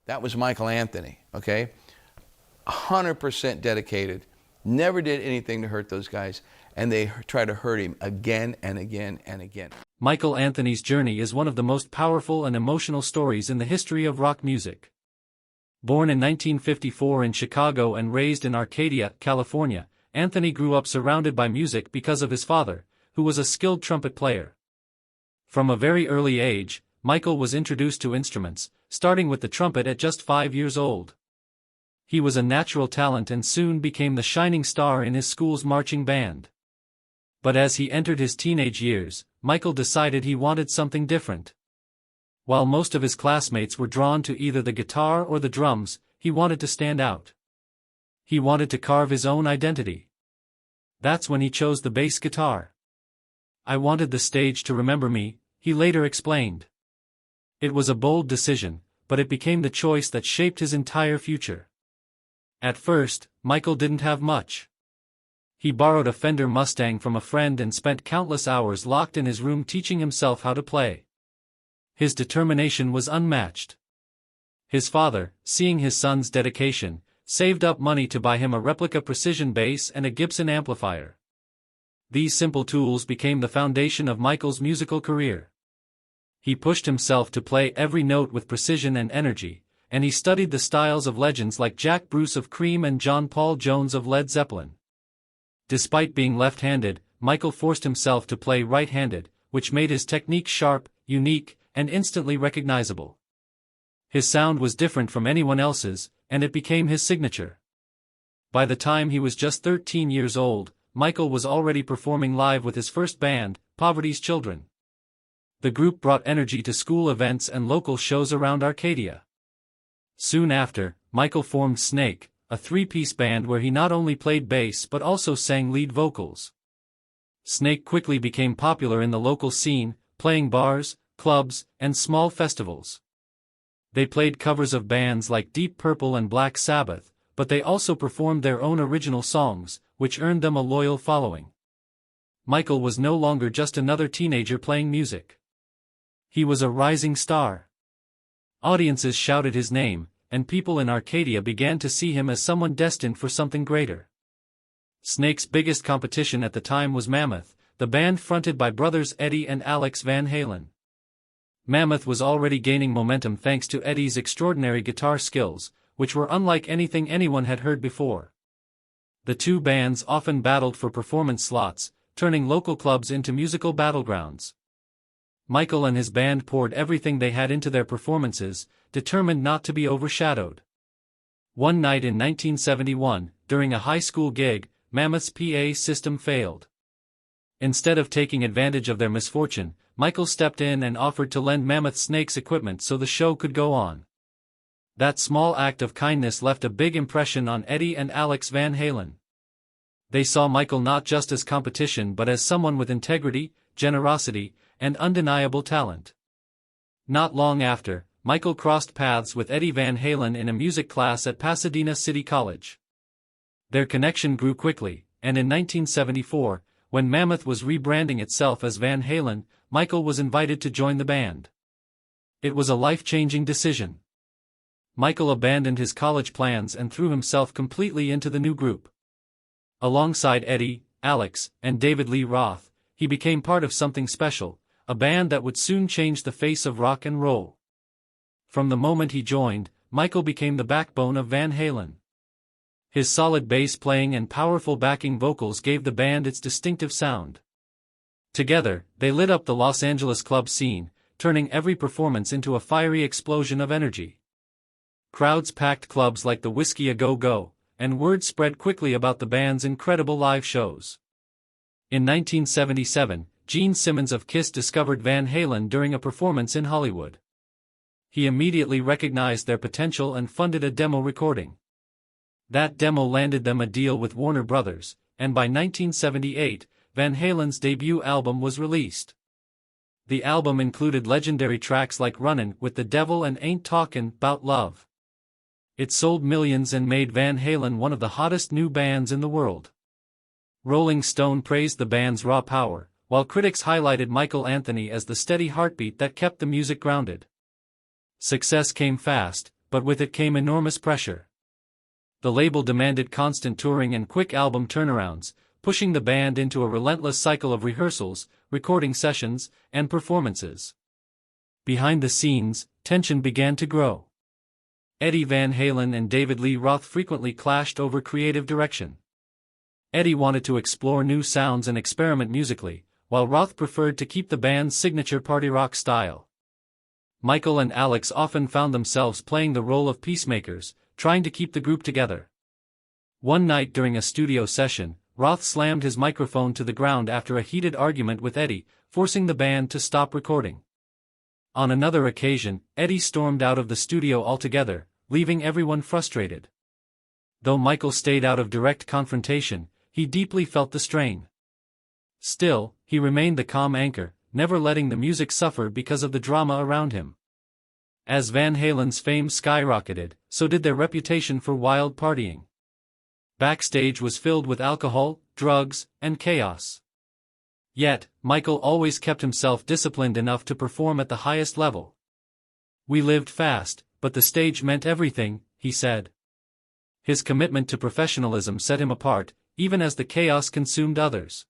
That was Michael Anthony, okay? 100% dedicated, never did anything to hurt those guys, and they tried to hurt him again and again and again. Michael Anthony's journey is one of the most powerful and emotional stories in the history of rock music. Born in 1954 in Chicago and raised in Arcadia, California, Anthony grew up surrounded by music because of his father, who was a skilled trumpet player. From a very early age, Michael was introduced to instruments, starting with the trumpet at just 5 years old. He was a natural talent and soon became the shining star in his school's marching band. But as he entered his teenage years, Michael decided he wanted something different. While most of his classmates were drawn to either the guitar or the drums, he wanted to stand out. He wanted to carve his own identity. That's when he chose the bass guitar. "I wanted the stage to remember me," he later explained. It was a bold decision, but it became the choice that shaped his entire future. At first, Michael didn't have much. He borrowed a Fender Mustang from a friend and spent countless hours locked in his room teaching himself how to play. His determination was unmatched. His father, seeing his son's dedication, saved up money to buy him a replica precision bass and a Gibson amplifier. These simple tools became the foundation of Michael's musical career. He pushed himself to play every note with precision and energy, and he studied the styles of legends like Jack Bruce of Cream and John Paul Jones of Led Zeppelin. Despite being left-handed, Michael forced himself to play right-handed, which made his technique sharp, unique, and instantly recognizable. His sound was different from anyone else's, and it became his signature. By the time he was just 13 years old, Michael was already performing live with his first band, Poverty's Children. The group brought energy to school events and local shows around Arcadia. Soon after, Michael formed Snake, a three-piece band where he not only played bass but also sang lead vocals. Snake quickly became popular in the local scene, playing bars, clubs, and small festivals. They played covers of bands like Deep Purple and Black Sabbath, but they also performed their own original songs, which earned them a loyal following. Michael was no longer just another teenager playing music. He was a rising star. Audiences shouted his name, and people in Arcadia began to see him as someone destined for something greater. Snake's biggest competition at the time was Mammoth, the band fronted by brothers Eddie and Alex Van Halen. Mammoth was already gaining momentum thanks to Eddie's extraordinary guitar skills, which were unlike anything anyone had heard before. The two bands often battled for performance slots, turning local clubs into musical battlegrounds. Michael and his band poured everything they had into their performances, determined not to be overshadowed. One night in 1971, during a high school gig, Mammoth's PA system failed. Instead of taking advantage of their misfortune, Michael stepped in and offered to lend Mammoth Snake's equipment so the show could go on. That small act of kindness left a big impression on Eddie and Alex Van Halen. They saw Michael not just as competition but as someone with integrity, generosity, and undeniable talent. Not long after, Michael crossed paths with Eddie Van Halen in a music class at Pasadena City College. Their connection grew quickly, and in 1974, when Mammoth was rebranding itself as Van Halen, Michael was invited to join the band. It was a life-changing decision. Michael abandoned his college plans and threw himself completely into the new group. Alongside Eddie, Alex, and David Lee Roth, he became part of something special, a band that would soon change the face of rock and roll. From the moment he joined, Michael became the backbone of Van Halen. His solid bass playing and powerful backing vocals gave the band its distinctive sound. Together, they lit up the Los Angeles club scene, turning every performance into a fiery explosion of energy. Crowds packed clubs like the Whiskey A Go Go, and word spread quickly about the band's incredible live shows. In 1977, Gene Simmons of Kiss discovered Van Halen during a performance in Hollywood. He immediately recognized their potential and funded a demo recording. That demo landed them a deal with Warner Brothers, and by 1978, Van Halen's debut album was released. The album included legendary tracks like Runnin' with the Devil and Ain't Talkin' 'Bout Love. It sold millions and made Van Halen one of the hottest new bands in the world. Rolling Stone praised the band's raw power, while critics highlighted Michael Anthony as the steady heartbeat that kept the music grounded. Success came fast, but with it came enormous pressure. The label demanded constant touring and quick album turnarounds, pushing the band into a relentless cycle of rehearsals, recording sessions, and performances. Behind the scenes, tension began to grow. Eddie Van Halen and David Lee Roth frequently clashed over creative direction. Eddie wanted to explore new sounds and experiment musically, while Roth preferred to keep the band's signature party rock style. Michael and Alex often found themselves playing the role of peacemakers, trying to keep the group together. One night during a studio session, Roth slammed his microphone to the ground after a heated argument with Eddie, forcing the band to stop recording. On another occasion, Eddie stormed out of the studio altogether, leaving everyone frustrated. Though Michael stayed out of direct confrontation, he deeply felt the strain. Still, he remained the calm anchor, never letting the music suffer because of the drama around him. As Van Halen's fame skyrocketed, so did their reputation for wild partying. Backstage was filled with alcohol, drugs, and chaos. Yet, Michael always kept himself disciplined enough to perform at the highest level. "We lived fast, but the stage meant everything," he said. His commitment to professionalism set him apart, even as the chaos consumed others.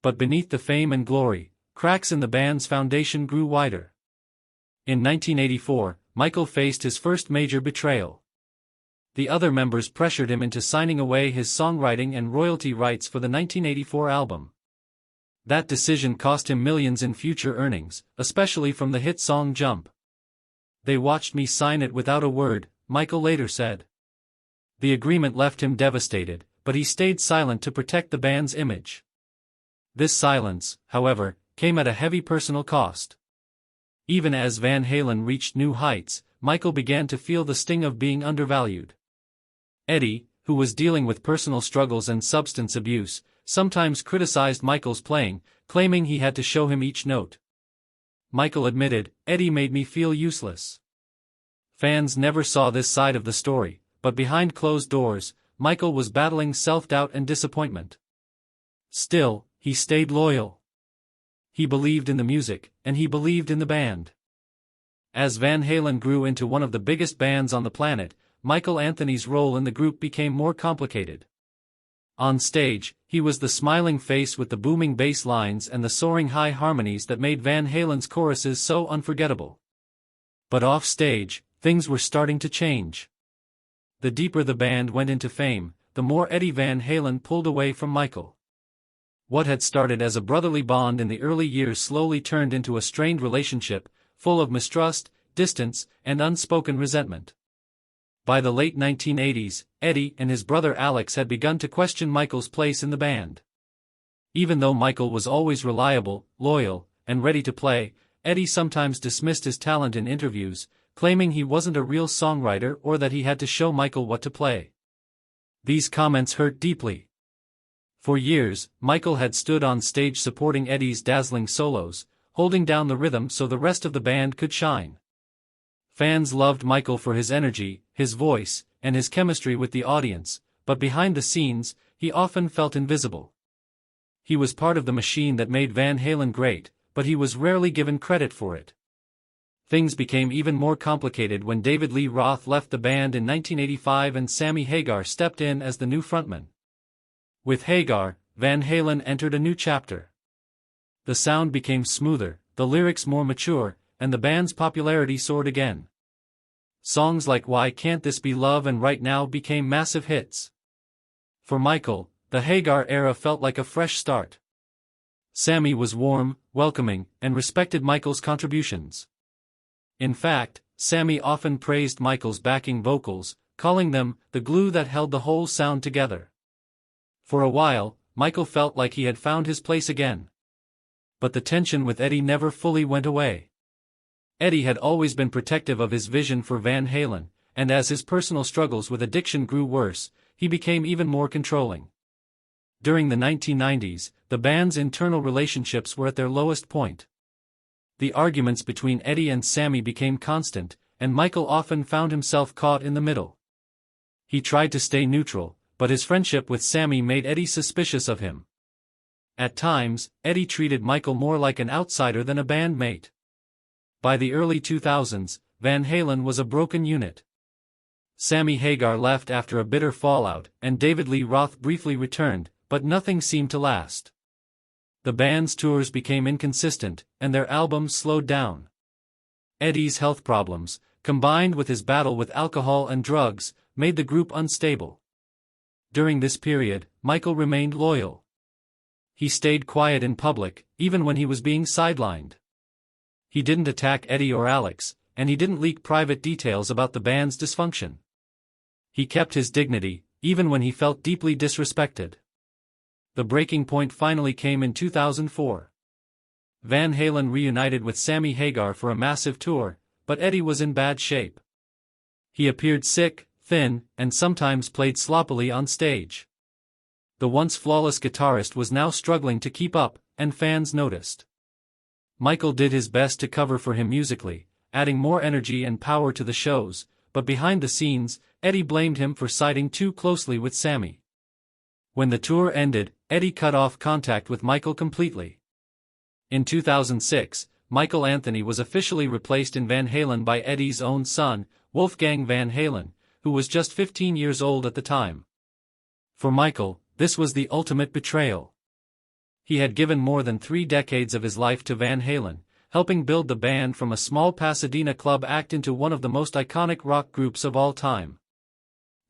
But beneath the fame and glory, cracks in the band's foundation grew wider. In 1984, Michael faced his first major betrayal. The other members pressured him into signing away his songwriting and royalty rights for the 1984 album. That decision cost him millions in future earnings, especially from the hit song Jump. "They watched me sign it without a word," Michael later said. The agreement left him devastated, but he stayed silent to protect the band's image. This silence, however, came at a heavy personal cost. Even as Van Halen reached new heights, Michael began to feel the sting of being undervalued. Eddie, who was dealing with personal struggles and substance abuse, sometimes criticized Michael's playing, claiming he had to show him each note. Michael admitted, "Eddie made me feel useless." Fans never saw this side of the story, but behind closed doors, Michael was battling self-doubt and disappointment. Still, he stayed loyal. He believed in the music, and he believed in the band. As Van Halen grew into one of the biggest bands on the planet, Michael Anthony's role in the group became more complicated. On stage, he was the smiling face with the booming bass lines and the soaring high harmonies that made Van Halen's choruses so unforgettable. But off stage, things were starting to change. The deeper the band went into fame, the more Eddie Van Halen pulled away from Michael. What had started as a brotherly bond in the early years slowly turned into a strained relationship, full of mistrust, distance, and unspoken resentment. By the late 1980s, Eddie and his brother Alex had begun to question Michael's place in the band. Even though Michael was always reliable, loyal, and ready to play, Eddie sometimes dismissed his talent in interviews, claiming he wasn't a real songwriter or that he had to show Michael what to play. These comments hurt deeply. For years, Michael had stood on stage supporting Eddie's dazzling solos, holding down the rhythm so the rest of the band could shine. Fans loved Michael for his energy, his voice, and his chemistry with the audience, but behind the scenes, he often felt invisible. He was part of the machine that made Van Halen great, but he was rarely given credit for it. Things became even more complicated when David Lee Roth left the band in 1985 and Sammy Hagar stepped in as the new frontman. With Hagar, Van Halen entered a new chapter. The sound became smoother, the lyrics more mature, and the band's popularity soared again. Songs like Why Can't This Be Love and Right Now became massive hits. For Michael, the Hagar era felt like a fresh start. Sammy was warm, welcoming, and respected Michael's contributions. In fact, Sammy often praised Michael's backing vocals, calling them the glue that held the whole sound together. For a while, Michael felt like he had found his place again. But the tension with Eddie never fully went away. Eddie had always been protective of his vision for Van Halen, and as his personal struggles with addiction grew worse, he became even more controlling. During the 1990s, the band's internal relationships were at their lowest point. The arguments between Eddie and Sammy became constant, and Michael often found himself caught in the middle. He tried to stay neutral, but his friendship with Sammy made Eddie suspicious of him. At times, Eddie treated Michael more like an outsider than a bandmate. By the early 2000s, Van Halen was a broken unit. Sammy Hagar left after a bitter fallout, and David Lee Roth briefly returned, but nothing seemed to last. The band's tours became inconsistent, and their albums slowed down. Eddie's health problems, combined with his battle with alcohol and drugs, made the group unstable. During this period, Michael remained loyal. He stayed quiet in public, even when he was being sidelined. He didn't attack Eddie or Alex, and he didn't leak private details about the band's dysfunction. He kept his dignity, even when he felt deeply disrespected. The breaking point finally came in 2004. Van Halen reunited with Sammy Hagar for a massive tour, but Eddie was in bad shape. He appeared sick, thin, and sometimes played sloppily on stage. The once flawless guitarist was now struggling to keep up, and fans noticed. Michael did his best to cover for him musically, adding more energy and power to the shows, but behind the scenes, Eddie blamed him for siding too closely with Sammy. When the tour ended, Eddie cut off contact with Michael completely. In 2006, Michael Anthony was officially replaced in Van Halen by Eddie's own son, Wolfgang Van Halen, who was just 15 years old at the time. For Michael, this was the ultimate betrayal. He had given more than 3 decades of his life to Van Halen, helping build the band from a small Pasadena club act into one of the most iconic rock groups of all time.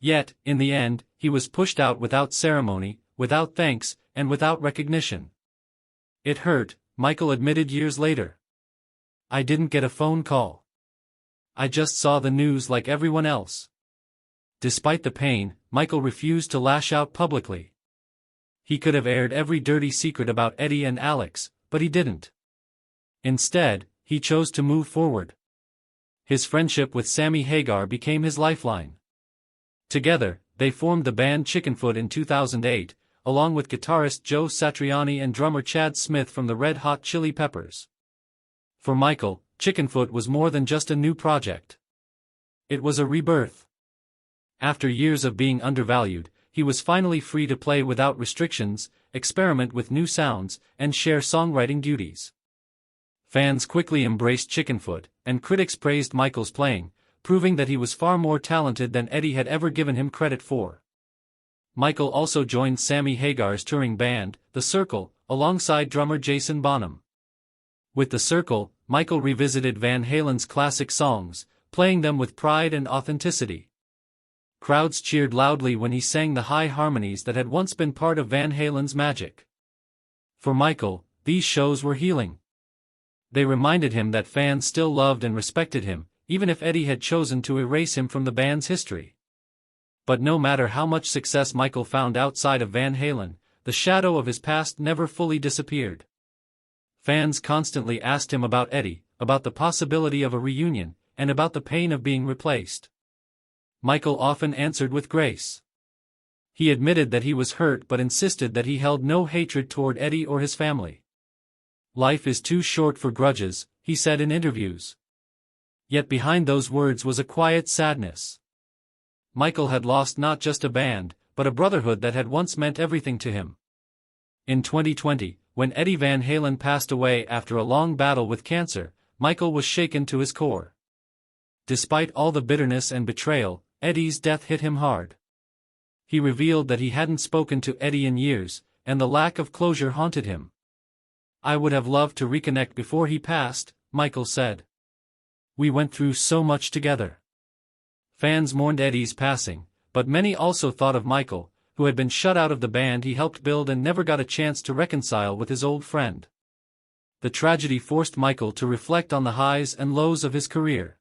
Yet, in the end, he was pushed out without ceremony, without thanks, and without recognition. It hurt, Michael admitted years later. I didn't get a phone call. I just saw the news like everyone else. Despite the pain, Michael refused to lash out publicly. He could have aired every dirty secret about Eddie and Alex, but he didn't. Instead, he chose to move forward. His friendship with Sammy Hagar became his lifeline. Together, they formed the band Chickenfoot in 2008, along with guitarist Joe Satriani and drummer Chad Smith from the Red Hot Chili Peppers. For Michael, Chickenfoot was more than just a new project. It was a rebirth. After years of being undervalued, he was finally free to play without restrictions, experiment with new sounds, and share songwriting duties. Fans quickly embraced Chickenfoot, and critics praised Michael's playing, proving that he was far more talented than Eddie had ever given him credit for. Michael also joined Sammy Hagar's touring band, The Circle, alongside drummer Jason Bonham. With The Circle, Michael revisited Van Halen's classic songs, playing them with pride and authenticity. Crowds cheered loudly when he sang the high harmonies that had once been part of Van Halen's magic. For Michael, these shows were healing. They reminded him that fans still loved and respected him, even if Eddie had chosen to erase him from the band's history. But no matter how much success Michael found outside of Van Halen, the shadow of his past never fully disappeared. Fans constantly asked him about Eddie, about the possibility of a reunion, and about the pain of being replaced. Michael often answered with grace. He admitted that he was hurt but insisted that he held no hatred toward Eddie or his family. Life is too short for grudges, he said in interviews. Yet behind those words was a quiet sadness. Michael had lost not just a band, but a brotherhood that had once meant everything to him. In 2020, when Eddie Van Halen passed away after a long battle with cancer, Michael was shaken to his core. Despite all the bitterness and betrayal, Eddie's death hit him hard. He revealed that he hadn't spoken to Eddie in years, and the lack of closure haunted him. I would have loved to reconnect before he passed, Michael said. We went through so much together. Fans mourned Eddie's passing, but many also thought of Michael, who had been shut out of the band he helped build and never got a chance to reconcile with his old friend. The tragedy forced Michael to reflect on the highs and lows of his career.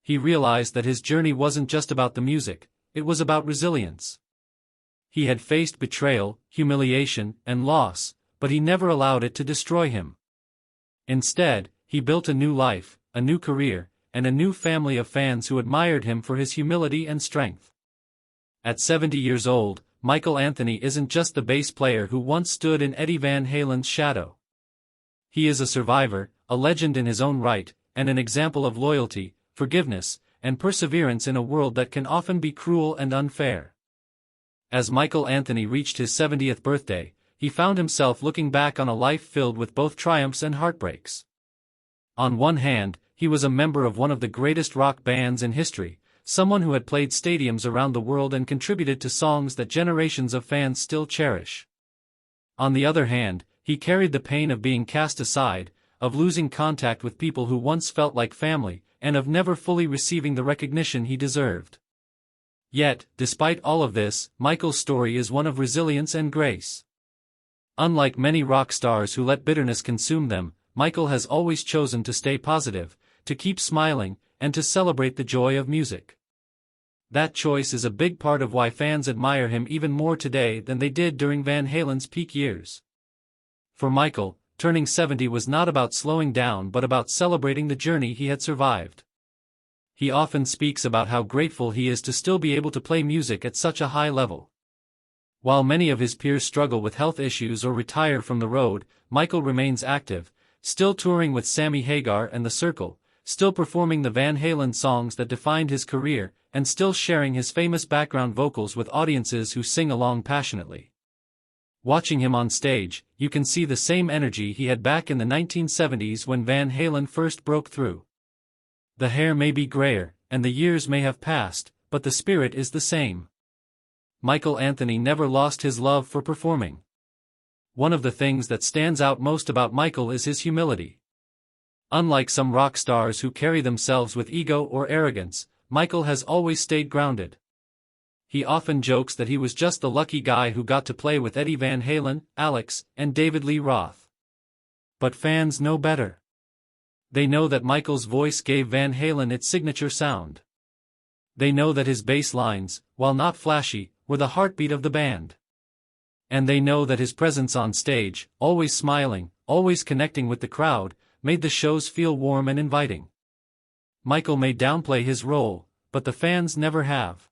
He realized that his journey wasn't just about the music, it was about resilience. He had faced betrayal, humiliation, and loss, but he never allowed it to destroy him. Instead, he built a new life, a new career, and a new family of fans who admired him for his humility and strength. At 70 years old, Michael Anthony isn't just the bass player who once stood in Eddie Van Halen's shadow. He is a survivor, a legend in his own right, and an example of loyalty, forgiveness, and perseverance in a world that can often be cruel and unfair. As Michael Anthony reached his 70th birthday, he found himself looking back on a life filled with both triumphs and heartbreaks. On one hand, he was a member of one of the greatest rock bands in history, someone who had played stadiums around the world and contributed to songs that generations of fans still cherish. On the other hand, he carried the pain of being cast aside, of losing contact with people who once felt like family, and of never fully receiving the recognition he deserved. Yet, despite all of this, Michael's story is one of resilience and grace. Unlike many rock stars who let bitterness consume them, Michael has always chosen to stay positive, to keep smiling, and to celebrate the joy of music. That choice is a big part of why fans admire him even more today than they did during Van Halen's peak years. For Michael, turning 70 was not about slowing down but about celebrating the journey he had survived. He often speaks about how grateful he is to still be able to play music at such a high level. While many of his peers struggle with health issues or retire from the road, Michael remains active, still touring with Sammy Hagar and The Circle, still performing the Van Halen songs that defined his career, and still sharing his famous background vocals with audiences who sing along passionately. Watching him on stage, you can see the same energy he had back in the 1970s when Van Halen first broke through. The hair may be grayer, and the years may have passed, but the spirit is the same. Michael Anthony never lost his love for performing. One of the things that stands out most about Michael is his humility. Unlike some rock stars who carry themselves with ego or arrogance, Michael has always stayed grounded. He often jokes that he was just the lucky guy who got to play with Eddie Van Halen, Alex, and David Lee Roth. But fans know better. They know that Michael's voice gave Van Halen its signature sound. They know that his bass lines, while not flashy, were the heartbeat of the band. And they know that his presence on stage, always smiling, always connecting with the crowd, made the shows feel warm and inviting. Michael may downplay his role, but the fans never have.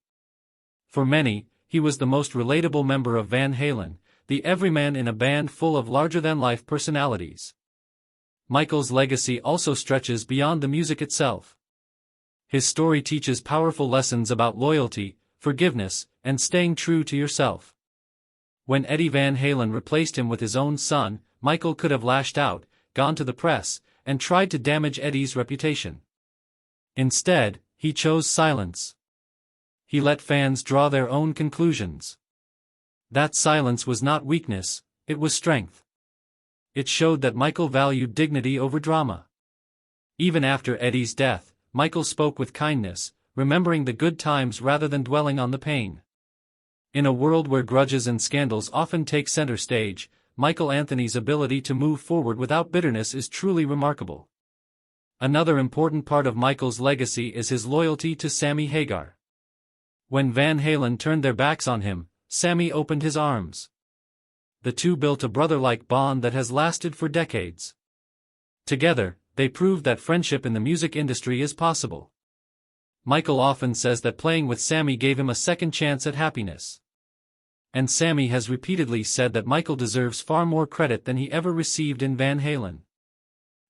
For many, he was the most relatable member of Van Halen, the everyman in a band full of larger-than-life personalities. Michael's legacy also stretches beyond the music itself. His story teaches powerful lessons about loyalty, forgiveness, and staying true to yourself. When Eddie Van Halen replaced him with his own son, Michael could have lashed out, gone to the press, and tried to damage Eddie's reputation. Instead, he chose silence. He let fans draw their own conclusions. That silence was not weakness, it was strength. It showed that Michael valued dignity over drama. Even after Eddie's death, Michael spoke with kindness, remembering the good times rather than dwelling on the pain. In a world where grudges and scandals often take center stage, Michael Anthony's ability to move forward without bitterness is truly remarkable. Another important part of Michael's legacy is his loyalty to Sammy Hagar. When Van Halen turned their backs on him, Sammy opened his arms. The two built a brother-like bond that has lasted for decades. Together, they proved that friendship in the music industry is possible. Michael often says that playing with Sammy gave him a second chance at happiness. And Sammy has repeatedly said that Michael deserves far more credit than he ever received in Van Halen.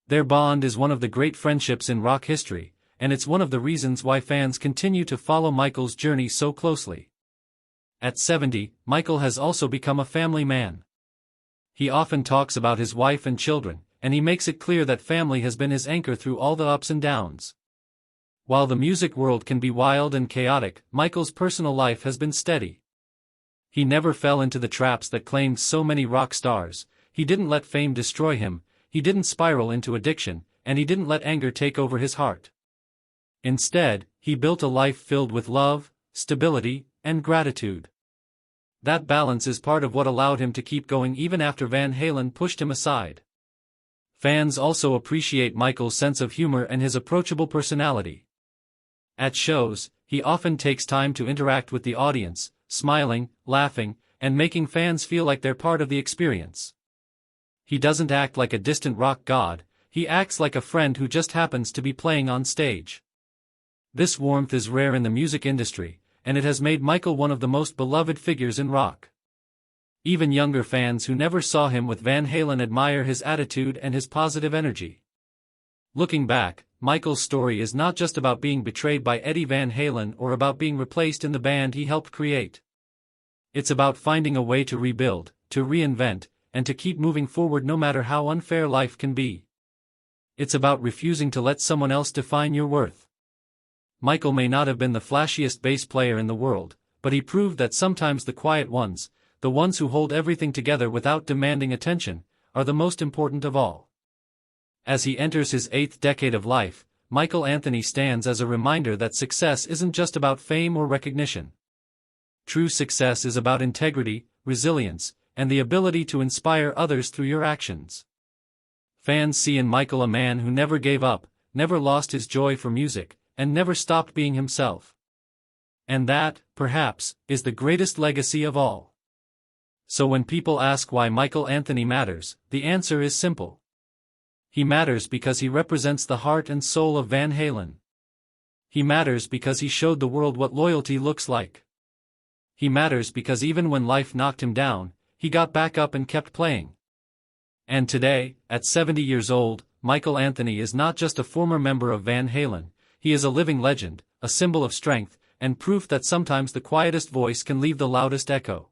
Their bond is one of the great friendships in rock history, and it's one of the reasons why fans continue to follow Michael's journey so closely. At 70, Michael has also become a family man. He often talks about his wife and children, and he makes it clear that family has been his anchor through all the ups and downs. While the music world can be wild and chaotic, Michael's personal life has been steady. He never fell into the traps that claimed so many rock stars, he didn't let fame destroy him, he didn't spiral into addiction, and he didn't let anger take over his heart. Instead, he built a life filled with love, stability, and gratitude. That balance is part of what allowed him to keep going even after Van Halen pushed him aside. Fans also appreciate Michael's sense of humor and his approachable personality. At shows, he often takes time to interact with the audience, smiling, laughing, and making fans feel like they're part of the experience. He doesn't act like a distant rock god, he acts like a friend who just happens to be playing on stage. This warmth is rare in the music industry, and it has made Michael one of the most beloved figures in rock. Even younger fans who never saw him with Van Halen admire his attitude and his positive energy. Looking back, Michael's story is not just about being betrayed by Eddie Van Halen or about being replaced in the band he helped create. It's about finding a way to rebuild, to reinvent, and to keep moving forward no matter how unfair life can be. It's about refusing to let someone else define your worth. Michael may not have been the flashiest bass player in the world, but he proved that sometimes the quiet ones, the ones who hold everything together without demanding attention, are the most important of all. As he enters his 8th decade of life, Michael Anthony stands as a reminder that success isn't just about fame or recognition. True success is about integrity, resilience, and the ability to inspire others through your actions. Fans see in Michael a man who never gave up, never lost his joy for music, and never stopped being himself. And that, perhaps, is the greatest legacy of all. So when people ask why Michael Anthony matters, the answer is simple. He matters because he represents the heart and soul of Van Halen. He matters because he showed the world what loyalty looks like. He matters because even when life knocked him down, he got back up and kept playing. And today, at 70 years old, Michael Anthony is not just a former member of Van Halen, he is a living legend, a symbol of strength, and proof that sometimes the quietest voice can leave the loudest echo.